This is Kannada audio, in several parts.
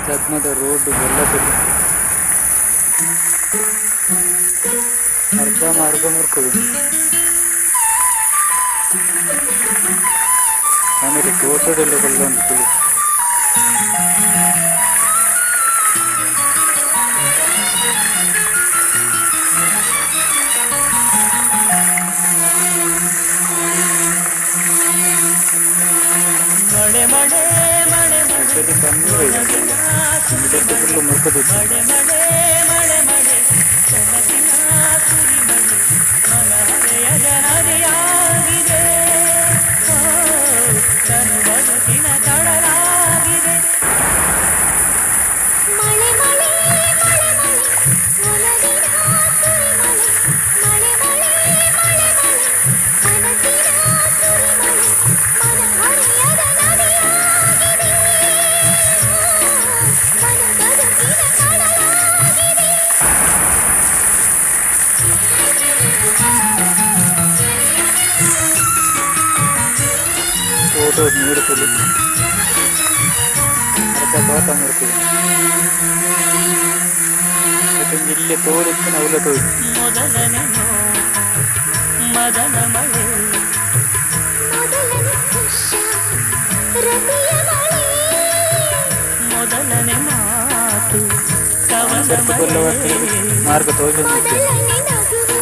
ಧರ್ಮದ ರೋಡ್ ಬೆಲ್ಲದಲ್ಲಿ ಅರ್ಧ ಮಾರ್ಗ ಮುರ್ಕೋದು ಆಮೇಲೆ ತೋಟದೆಲ್ಲ ಬಲ್ಲ ಒಂದು ಕುಳಿ ಮಳೆ ಮಳೆ ಮಳೆ ಸರಿ ಕಮ್ಮಿ ಇದಕ್ಕೆ ಫುಲ್ಲು ಮುರ್ಕೋದಿತ್ತು ಮಳೆ ಮಳೆ ಮಳೆ ಮಳೆ ಕನಸಿನ ಸುರಿ ಮಳೆ ಮನಹರೆಯ ಜನರಿಯಾಗಿದೆ ತನು ಬದುಕಿನ ಕಡಲಾಗಿದೆ ಮಳೆ ಮಳೆ ಮಳೆ ಮಳೆ ಒಲವಿನ ಸುರಿ ಮಳೆ ಮಳೆ ಮಳೆ ಮಳೆ ಮಳೆ ಕನಸಿನ ಸುರಿ ಮಳೆ ಮನಹರೆಯದ ನದಿಯಾಗಿದೆ ತನು ಬದುಕಿನ ಕಡಲಾಗಿದೆ ತೋಟ ನೀರು ಕುಳಿ ಅರ್ಧ ತೋಟ ಮುರ್ಕೋದು ಮತ್ತೆ ಇಲ್ಲೇ ತೋರಿತ್ತು ಅವಲ ತೋರಿತು ಮೊದಲನೆ ಮದನ ಮಳೆ ಮೊದಲನೇ ಸ್ಪರ್ಶ ರತಿಯ ಮಳೆ ಮೊದಲನೆ ಮಾತು ಕವನ ಸ್ವಲ್ಪ ಕೊಲ್ಲವಕ್ಕೆ ಮಾರ್ಗ ತೋರಿಸಿತ್ತು ಮೊದಲನೇ ನಗುವು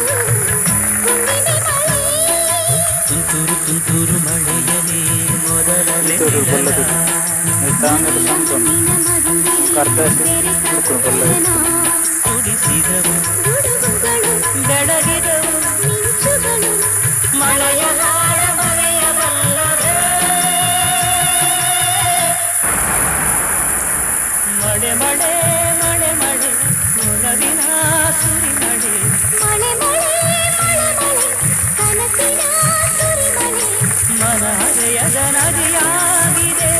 ಹುಣ್ಣಿಮೆ ಮಳೆ ತುಂತುರು ತುಂತುರು ಮಳೆಯಲೇ ಮೊದಲನೆ ತೋರು ಕೊಲ್ಲದು ತಾಂಗದ ಸಂಭ್ರಮ ನಿನ ಮದುವೆ ಕರ್ದಾಸಿ ಮುರ್ಕೊಂಡು ಕೊಲ್ಲದು ಕುಡಿಸಿದವು ಗುಡುಗುಗಳು ಬೆಳಗಿದವು ಮಿಂಚುಗಳು ಮಳೆಯ ಹಾಡ ಮರೆಯಬಲ್ಲವೇ ಮಳೆ ಮಳೆ ಮಳೆ ಮಳೆ ಒಲವಿನ ಸುರಿ ಮಳೆ ಮಳೆ ಮಳೆ ಮಳೆ ಮಳೆ ಕನಸಿನ ಸುರಿ ಮಳೆ ಮನಹರೆಯದ ನದಿಯಾಗಿದೆ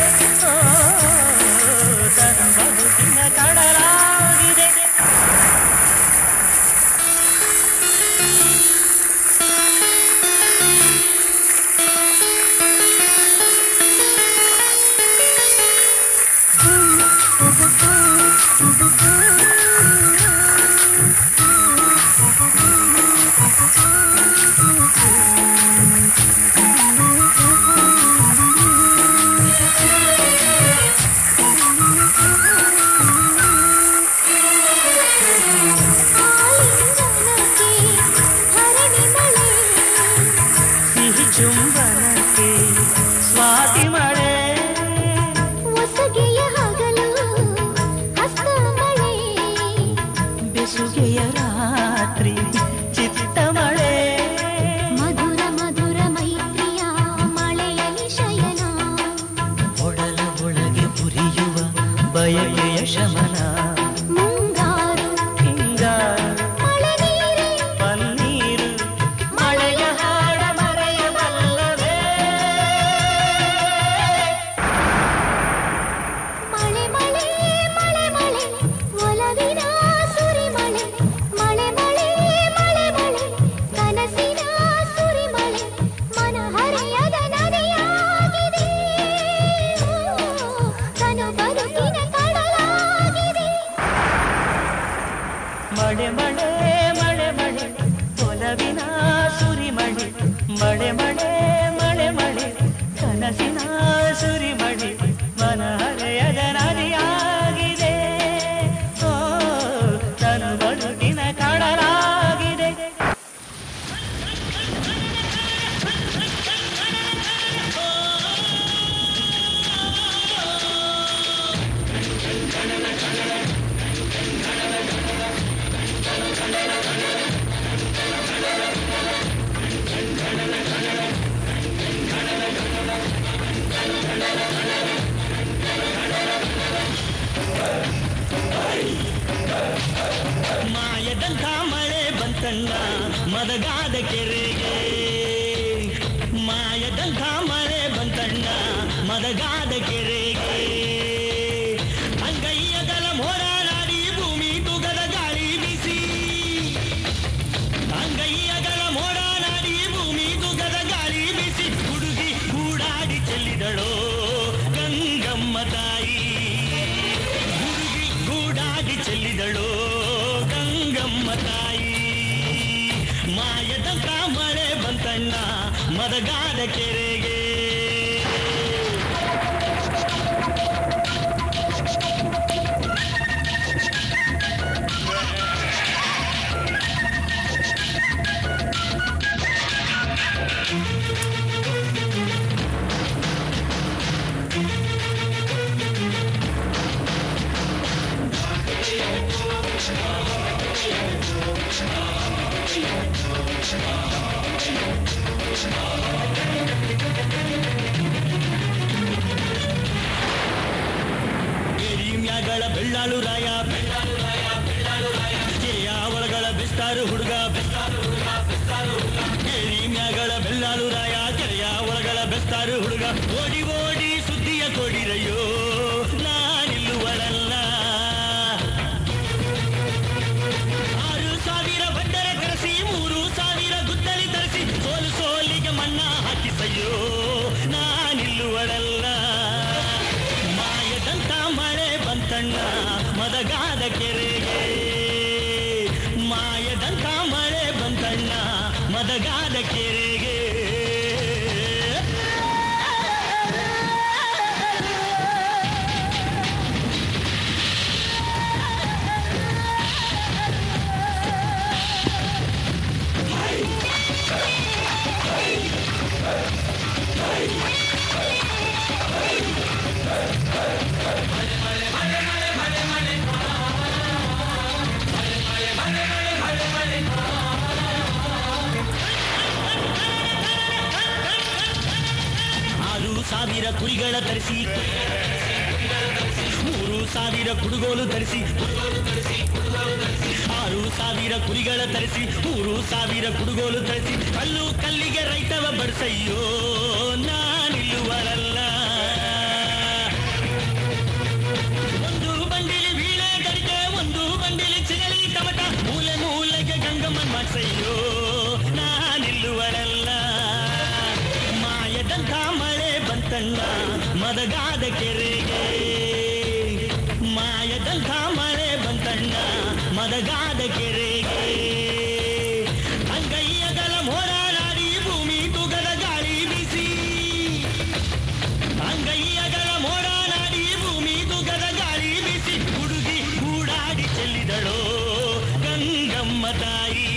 ತನ್ನ ಬದುಕಿನ ಕಡಲಾಗಿದೆ ಆಲಿಂಗನಕ್ಕೆ ಹರಣಿ ಮಳೆ ಸಿಹಿ ಚುಂಬನಕ್ಕೆ ಸ್ವಾತಿ ಮಳೆ ಒಸಗೆಯ ಹಗಲು ಹಸ್ತ ಮಳೆ ಬೆಸುಗೆಯ ರಾತ್ರಿ ಚಿತ್ತ ಮಳೆ ಮಧುರ ಮಧುರ ಮೈತ್ರಿಯ ಮಳೆಯಲಿ ಶಯನ ಒಡಲ ಒಳಗೆ ಉರಿಯುವ ಬಯಕೆಯ ಶಮನ ಮುಂಗಾರು ಹಿಂಗಾರು ಮಳೆ ನೀರೇ ಪನ್ನೀರು ಮಳೆಯ ಹಾಡ ಮರೆಯಬಲ್ಲವೇ ಮಳೆ ಮಳೆ ಮಳೆ ಮಳೆ ಒಲವಿನ ಸುರಿ ಮಳೆ ಮಳೆ ಮಳೆ ಮಳೆ ಮಳೆ ಕನಸಿನ ಸುರಿ ಮಳೆ ಮನಹರೆಯದ ನದಿಯಾಗಿದೆ ತನು ಬದುಕಿನ ಕಡಲಾಗಿದೆ ಮಳೆ ಮಳೆ ಮಳೆ ಮಳೆ ಒಲವಿನ ಸುರಿ ಮಳೆ ಮಳೆ ಮಳೆ ಮಳೆ ಮಳೆ ಕನಸಿನ ಸುರಿ ಮಳೆ ಮನಹರೆಯದ ನದಿಯಾಗಿದೆ ತನು ಬದುಕಿನ ಕಡಲಾಗಿದೆ ಮಾಯದಂಥ ಮಳೆ ಬಂತಣ್ಣ ಮದಗಾದ ಕೆರೆಗೆ ಮಾಯದಂಥ ಮಳೆ ಬಂತಣ್ಣ ಮದಗಾದ ಕೆರೆಗೆ ಅಂಗೈಯಗಲ ಮೋಡಾಡಿ ಭೂಮಿ ತುಗದ ಗಾಳಿ ಬಿಸಿ ಅಂಗೈಯಗಲ ಮೋಡಾಡಿ ಭೂಮಿ ತುಗದ ಗಾಳಿ ಬಿಸಿ ಹುಡುಗಿ ಕೂಡಾಡಿ ಚೆಲ್ಲಿದಳೋ ಗಂಗಮ್ಮ ತಾಯಿ ಹುಡುಗಿ ಗಂಗಮ್ಮ ತಾಯಿ ಮಾಯದಂತ ಮಳೆ ಬಂತಣ್ಣ ಮದಗಾದ ಕೆರೆಗೆ ಮ್ಯಾಗಳ ಬೆಳ್ಳಾಳು ರಾಯ ಕೆರೆಯ ಒಳಗಳ ಬೆಸ್ತಾರು ಹುಡುಗ ಕೇಳಿ ಮ್ಯಾಗಳ ಬೆಳ್ಳಾಳು ರಾಯ ಕೆರೆಯ ಒಳಗಳ ಬೆಸ್ತಾರು ಹುಡುಗ ಓಡಿ ಓಡಿ ಸುದ್ದಿಯ ಕೊಡಿರಯ್ಯೋ ನಾನಿಲ್ಲುವಳಲ್ಲ 6,000 ಬಂಡರ ಕರೆಸಿ 3,000 ಗುದ್ದಲಿ ತರಿಸಿ ಸೋಲು ಸೋಲಿಗೆ ಮಣ್ಣ ಹಾಕಿಸಯ್ಯೋ ನಾನಿಲ್ಲುವಳಲ್ಲ ಮಾಯದಂತ ಮಳೆ ಬಂತಣ್ಣ ಮದಗಾದ ಕೆರೆಗೆ ಮಾಯದಂತ ಮಳೆ ಬಂತಣ್ಣ ಮದಗಾದ ಕೆರೆಗೆ ಸಾವಿರ ಕುರಿಗಳ ತರಿಸಿ 3,000 ಕುಡುಗೋಲು ಧರಿಸಿ 6,000 ಕುರಿಗಳ ತರಿಸಿ 3,000 ಕುಡುಗೋಲು ತರಿಸಿ ಕಲ್ಲು ಕಲ್ಲಿಗೆ ರೈತವ ಬಡಿಸಯ್ಯೋ ನಾನಿಲ್ಲುವಳಲ್ಲ ಒಂದು ಬಂಡಿಲಿ ವೀಣೆ ಗಡಿಗೆ ಒಂದು ಬಂಡಿಲಿ ಚಿಗಲಿ ಕಮಟ ಮೂಲೆ ಮೂಲೆಗೆ ಗಂಗಮ್ಮನ್ ಮಾಡ್ಸಯ್ಯೋ ನಾನಿಲ್ಲುವಳಲ್ಲ ಮಾಯದಂಥ ಮಳೆ ಬಂತಣ್ಣ ಮದಗಾದ ಕೆರೆಗೆ ಮಾಯದಂಥ ಮಳೆ ಬಂತಣ್ಣ ಮದಗಾದ ಕೆರೆಗೆ ಅಂಗೈಯಗಲ ಮೋಡಾಡಿ ಭೂಮಿ ತುಗದ ಗಾಳಿ ಬೀಸಿ ಅಂಗೈಯಗಲ ಮೋಡಾಡಿ ಭೂಮಿ ತುಗದ ಗಾಳಿ ಬೀಸಿ ಹುಡುಗಿ ಕೂಡಾಡಿ ಚೆಲ್ಲಿದಳೋ ಗಂಗಮ್ಮ ತಾಯಿ